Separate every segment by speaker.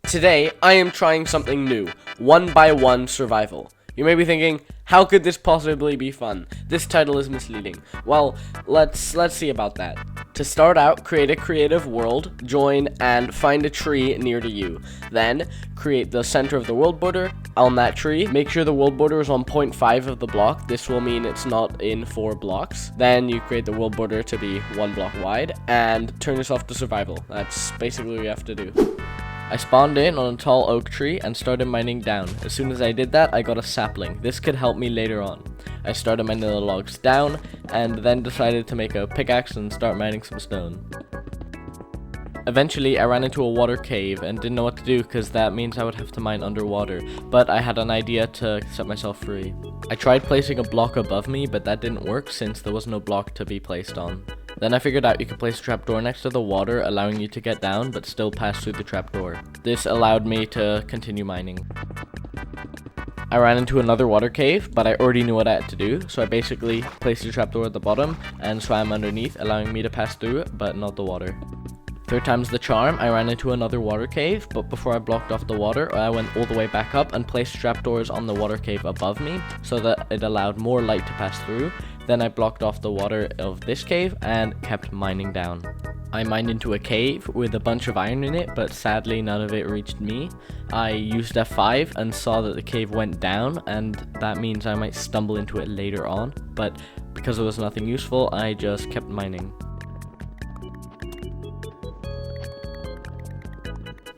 Speaker 1: Today, I am trying something new, 1x1 survival. You may be thinking, how could this possibly be fun? This title is misleading. Well, let's see about that. To start out, create a creative world, join, and find a tree near to you. Then, create the center of the world border on that tree. Make sure the world border is on 0.5 of the block. This will mean it's not in 4 blocks. Then you create the world border to be 1 block wide, and turn yourself to survival. That's basically what you have to do. I spawned in on a tall oak tree and started mining down. As soon as I did that, I got a sapling. This could help me later on. I started mining the logs down, and then decided to make a pickaxe and start mining some stone. Eventually, I ran into a water cave and didn't know what to do because that means I would have to mine underwater, but I had an idea to set myself free. I tried placing a block above me, but that didn't work since there was no block to be placed on. Then I figured out you could place a trapdoor next to the water, allowing you to get down but still pass through the trapdoor. This allowed me to continue mining. I ran into another water cave, but I already knew what I had to do, so I basically placed a trapdoor at the bottom and swam underneath, allowing me to pass through it, but not the water. Third time's the charm. I ran into another water cave, but before I blocked off the water, I went all the way back up and placed trapdoors on the water cave above me so that it allowed more light to pass through. Then I blocked off the water of this cave and kept mining down. I mined into a cave with a bunch of iron in it, but sadly none of it reached me. I used F5 and saw that the cave went down, and that means I might stumble into it later on, but because there was nothing useful, I just kept mining.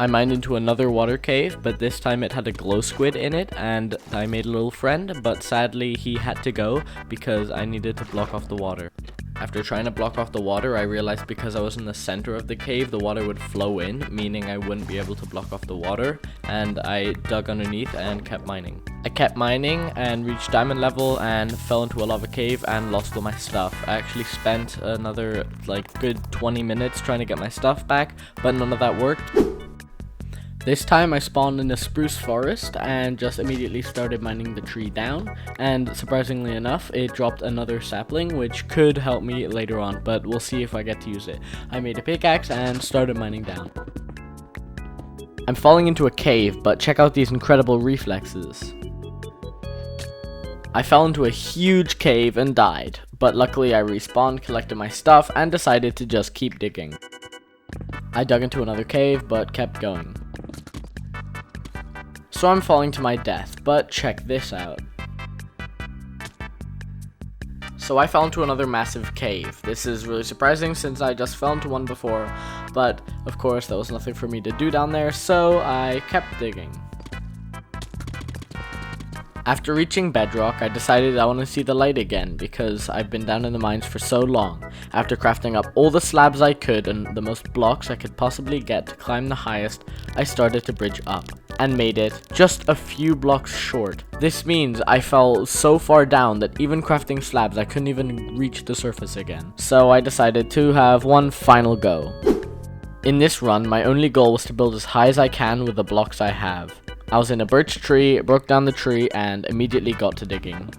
Speaker 1: I mined into another water cave, but this time it had a glow squid in it, and I made a little friend, but sadly he had to go because I needed to block off the water. After trying to block off the water, I realized because I was in the center of the cave, the water would flow in, meaning I wouldn't be able to block off the water, and I dug underneath and kept mining. I kept mining and reached diamond level and fell into a lava cave and lost all my stuff. I actually spent another good 20 minutes trying to get my stuff back, but none of that worked. This time I spawned in a spruce forest and just immediately started mining the tree down, and surprisingly enough it dropped another sapling which could help me later on, but we'll see if I get to use it. I made a pickaxe and started mining down. I'm falling into a cave, but check out these incredible reflexes. I fell into a huge cave and died, but luckily I respawned, collected my stuff, and decided to just keep digging. I dug into another cave but kept going. So I'm falling to my death, but check this out. So I fell into another massive cave. This is really surprising since I just fell into one before, but of course there was nothing for me to do down there, so I kept digging. After reaching bedrock, I decided I want to see the light again because I've been down in the mines for so long. After crafting up all the slabs I could and the most blocks I could possibly get to climb the highest, I started to bridge up and made it just a few blocks short. This means I fell so far down that even crafting slabs I couldn't even reach the surface again. So I decided to have one final go. In this run, my only goal was to build as high as I can with the blocks I have. I was in a birch tree, broke down the tree, and immediately got to digging.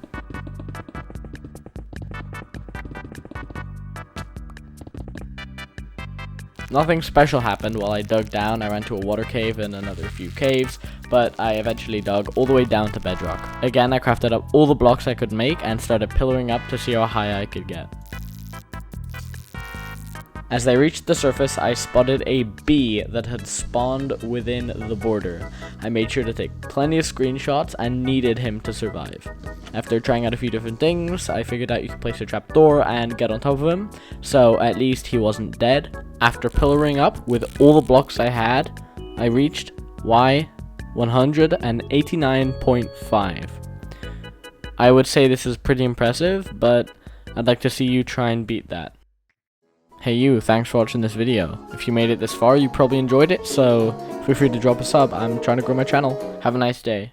Speaker 1: Nothing special happened while I dug down. I ran to a water cave and another few caves, but I eventually dug all the way down to bedrock. Again, I crafted up all the blocks I could make and started pillaring up to see how high I could get. As I reached the surface, I spotted a bee that had spawned within the border. I made sure to take plenty of screenshots and needed him to survive. After trying out a few different things, I figured out you could place a trapdoor and get on top of him, so at least he wasn't dead. After pillaring up with all the blocks I had, I reached Y189.5. I would say this is pretty impressive, but I'd like to see you try and beat that. Hey you, thanks for watching this video. If you made it this far, you probably enjoyed it, so feel free to drop a sub. I'm trying to grow my channel. Have a nice day.